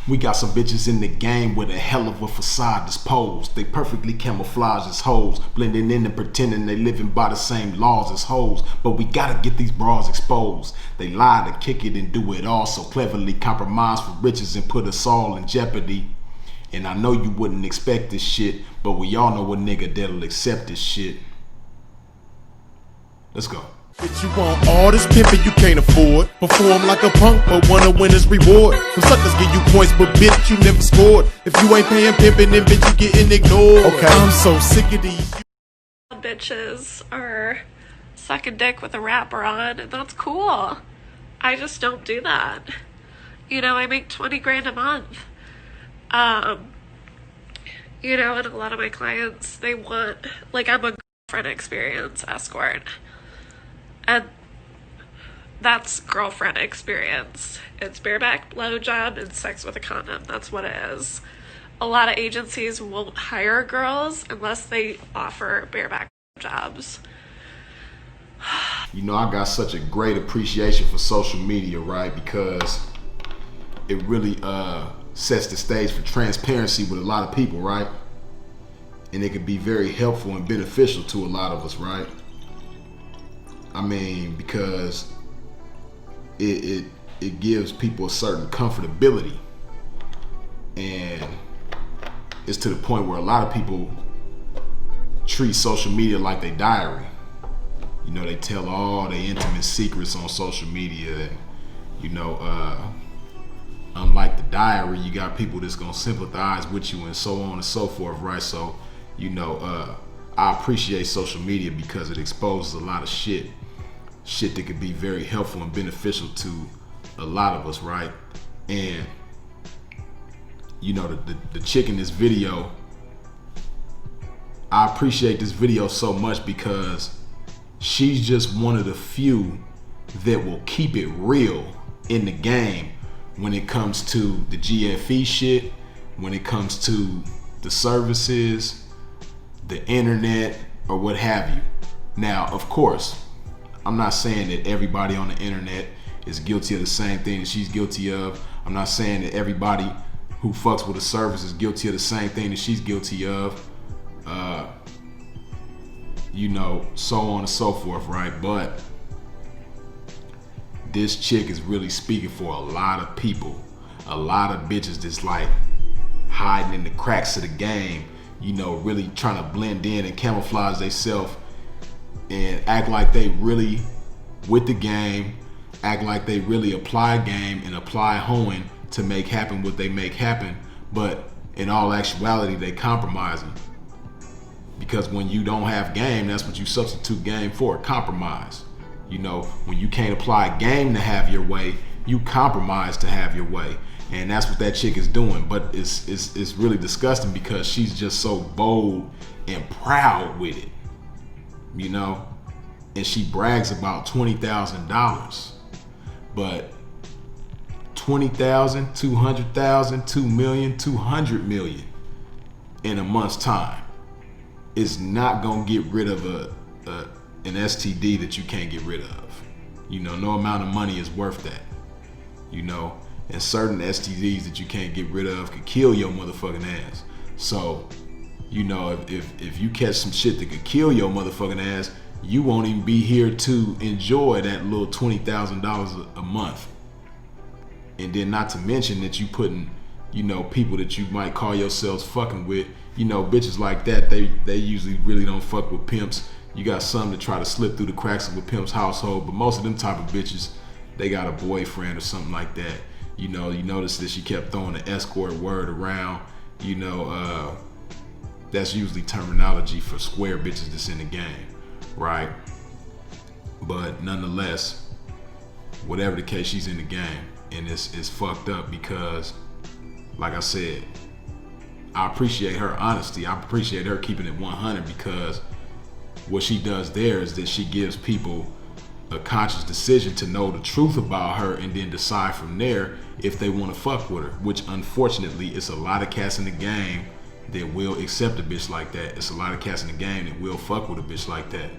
We got some bitches in the game with a hell of a facade disposed. They perfectly camouflage as hoes, blending in and pretending they living by the same laws as hoes. But we gotta get these bras exposed. They lie to kick it and do it all so cleverly, compromise for riches and put us all in jeopardy. And I know you wouldn't expect this shit, but we all know a nigga that'll accept this shit. Let's go. Bitch, you want all this pimpin' you can't afford. Perform like a punk, but want a winner's reward. Some suckers give you points, but bitch, you never scored. If you ain't paying pimpin', then bitch, you getting ignored. Okay. I'm so sick of these bitches are sucking dick with a rapper on, and that's cool. I just don't do that. You know, I make 20 grand a month. You know, and a lot of my clients, they want, like, I'm a girlfriend experience escort. And that's girlfriend experience. It's bareback blowjob and sex with a condom. That's what it is. A lot of agencies won't hire girls unless they offer bareback jobs. You know, I got such a great appreciation for social media, right? Because it really sets the stage for transparency with a lot of people, right? And it can be very helpful and beneficial to a lot of us, right? I mean, because it gives people a certain comfortability, and it's to the point where a lot of people treat social media like their diary. You know, they tell all their intimate secrets on social media, and you know, unlike the diary, you got people that's gonna sympathize with you and so on and so forth, right? So, you know, I appreciate social media because it exposes a lot of shit that could be very helpful and beneficial to a lot of us, right? And you know, the chick in this video, I appreciate this video so much because she's just one of the few that will keep it real in the game when it comes to the GFE shit, when it comes to the services, the internet, or what have you. Now, of course, I'm not saying that everybody on the internet is guilty of the same thing that she's guilty of. I'm not saying that everybody who fucks with a service is guilty of the same thing that she's guilty of. You know, so on and so forth, right? But this chick is really speaking for a lot of people. A lot of bitches that's like hiding in the cracks of the game, you know, really trying to blend in and camouflage themselves and act like they really with the game, act like they really apply game and apply hoeing to make happen what they make happen, but in all actuality they compromising. Because when you don't have game, that's what you substitute game for, compromise. You know, when you can't apply game to have your way, you compromise to have your way. And that's what that chick is doing. But it's really disgusting because she's just so bold and proud with it. You know, and she brags about $20,000, but 20,000, 200,000, 2 million, 200 million in a month's time is not gonna get rid of an STD that you can't get rid of. You know, no amount of money is worth that. You know, and certain STDs that you can't get rid of could kill your motherfucking ass. So, you know, if you catch some shit that could kill your motherfucking ass, you won't even be here to enjoy that little $20,000 a month. And then not to mention that you putting, you know, people that you might call yourselves fucking with, you know, bitches like that, they usually really don't fuck with pimps. You got some that try to slip through the cracks of a pimp's household, but most of them type of bitches, they got a boyfriend or something like that. You know, you notice that she kept throwing the escort word around, you know, that's usually terminology for square bitches that's in the game, right? But nonetheless, whatever the case, she's in the game, and it's fucked up because, like I said, I appreciate her honesty. I appreciate her keeping it 100 because what she does there is that she gives people a conscious decision to know the truth about her and then decide from there if they want to fuck with her, which unfortunately it's a lot of cats in the game that will accept a bitch like that. It's a lot of cats in the game that will fuck with a bitch like that.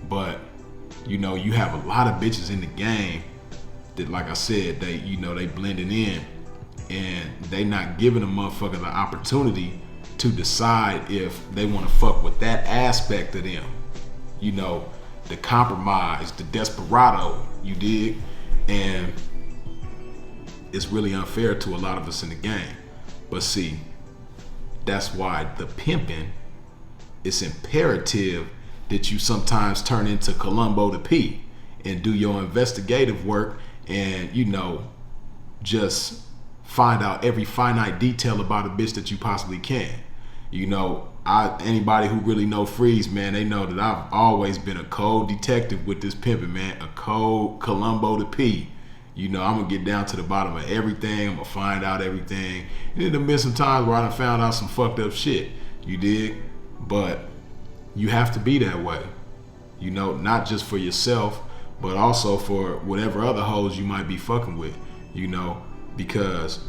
But you know, you have a lot of bitches in the game that, like I said, they, you know, they blending in and they not giving a motherfucker the opportunity to decide if they want to fuck with that aspect of them. You know, the compromise, the desperado, you dig? And it's really unfair to a lot of us in the game. But see, that's why the pimping, it's imperative that you sometimes turn into Columbo the P and do your investigative work and, you know, just find out every finite detail about a bitch that you possibly can. You know, anybody who really know Freeze, man, they know that I've always been a cold detective with this pimping, man, a cold Columbo the P. You know, I'm gonna get down to the bottom of everything. I'm gonna find out everything. And then there'll be some times where I done found out some fucked up shit. You dig? But you have to be that way. You know, not just for yourself, but also for whatever other hoes you might be fucking with. You know, because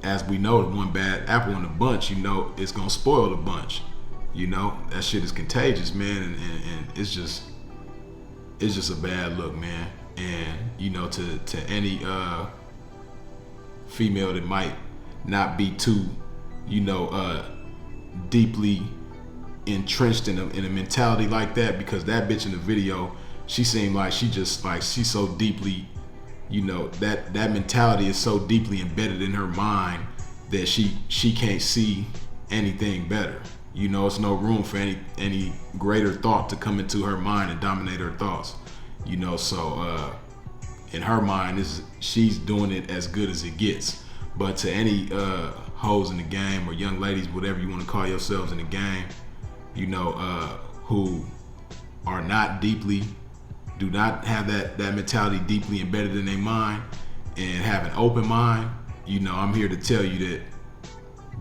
as we know, one bad apple in the bunch, you know, it's gonna spoil the bunch. You know, that shit is contagious, man, and it's just a bad look, man. And you know, to any female that might not be too, you know, deeply entrenched in a mentality like that, because that bitch in the video, she seemed like she's so deeply, you know, that mentality is so deeply embedded in her mind that she can't see anything better. You know, it's no room for any greater thought to come into her mind and dominate her thoughts. You know, so in her mind, she's doing it as good as it gets. But to any hoes in the game, or young ladies, whatever you want to call yourselves in the game, you know, who are not deeply, do not have that mentality deeply embedded in their mind and have an open mind, you know, I'm here to tell you that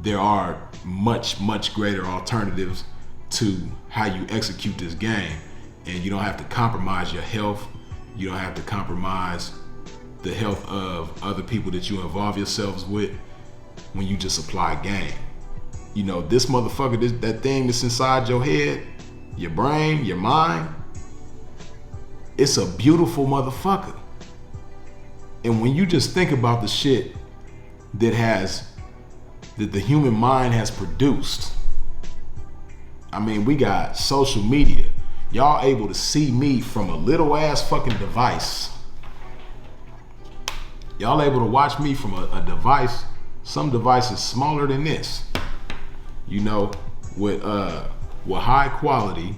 there are much greater alternatives to how you execute this game. And you don't have to compromise your health. You don't have to compromise the health of other people that you involve yourselves with when you just apply game. You know, this motherfucker, that thing that's inside your head, your brain, your mind, it's a beautiful motherfucker. And when you just think about the shit that the human mind has produced, I mean, we got social media. Y'all able to see me from a little ass fucking device. Y'all able to watch me from a device, some devices smaller than this, you know, with high quality.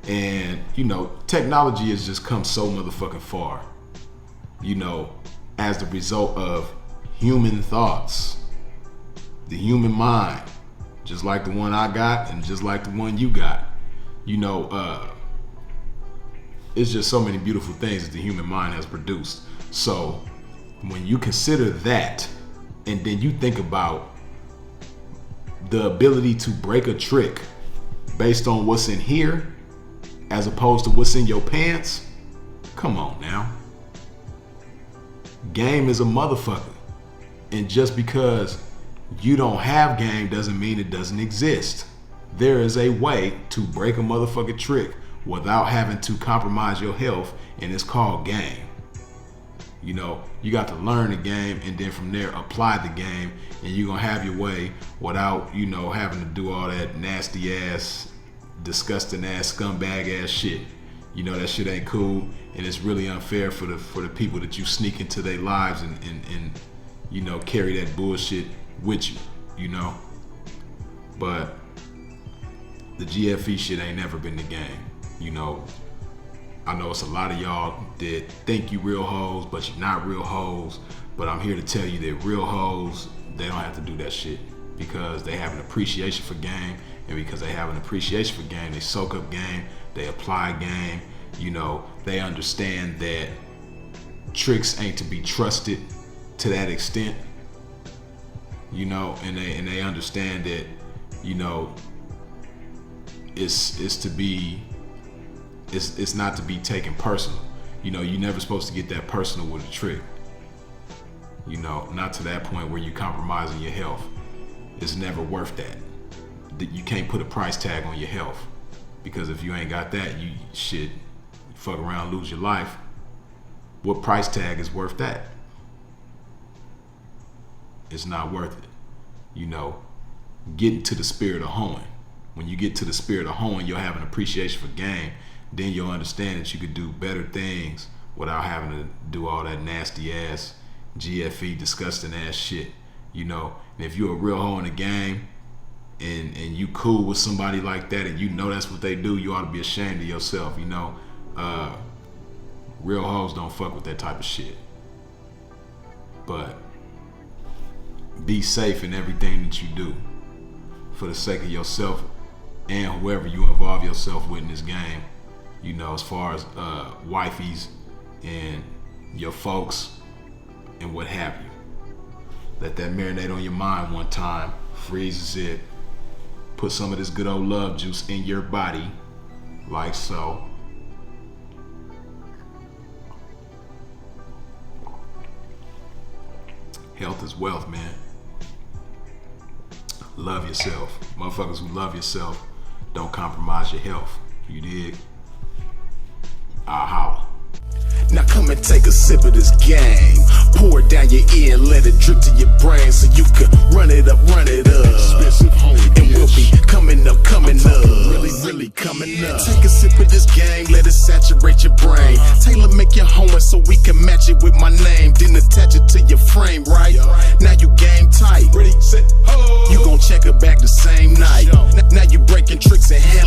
And, you know, technology has just come so motherfucking far, you know, as the result of human thoughts, the human mind, just like the one I got and just like the one you got. You know, it's just so many beautiful things that the human mind has produced. So when you consider that, and then you think about the ability to break a trick based on what's in here as opposed to what's in your pants, come on now. Game is a motherfucker. And just because you don't have game doesn't mean it doesn't exist. There is a way to break a motherfucking trick without having to compromise your health, and it's called game. You know, you got to learn the game and then from there apply the game, and you're gonna have your way without, you know, having to do all that nasty ass, disgusting ass, scumbag ass shit. You know, that shit ain't cool, and it's really unfair for the people that you sneak into their lives and you know, carry that bullshit with you, you know. But the GFE shit ain't never been the game. You know, I know it's a lot of y'all that think you real hoes, but you're not real hoes. But I'm here to tell you that real hoes, they don't have to do that shit because they have an appreciation for game. And because they have an appreciation for game, they soak up game, they apply game. You know, they understand that tricks ain't to be trusted to that extent. You know, and they understand that, you know, it's not to be taken personal. You know, you're never supposed to get that personal with a trick. You know, not to that point where you're compromising your health. It's never worth that. You can't put a price tag on your health, because if you ain't got that, you fuck around, lose your life. What price tag is worth that? it's not worth it. You know, get into the spirit of hoeing. When you get to the spirit of hoeing, you'll have an appreciation for game. Then you'll understand that you could do better things without having to do all that nasty ass GFE disgusting ass shit. You know, and if you're a real hoe in the game and you cool with somebody like that and you know that's what they do, you ought to be ashamed of yourself. You know, real hoes don't fuck with that type of shit. But be safe in everything that you do for the sake of yourself and whoever you involve yourself with in this game. You know, as far as wifeys and your folks and what have you. Let that marinate on your mind one time, freezes it, put some of this good old love juice in your body, like so. Health is wealth, man. Love yourself. Motherfuckers who love yourself don't compromise your health. You dig? I'll holler. Now come and take a sip of this game. Pour it down your ear and let it drip to your brain so you can run it up, run it up. And we'll be coming up, really coming up. Take a sip of this game, let it saturate your brain. Taylor make your hoeing so we can match it with my name. Then attach it to your frame, right? Now you game tight. You gon' check her back the same night. Now you breaking tricks and hell.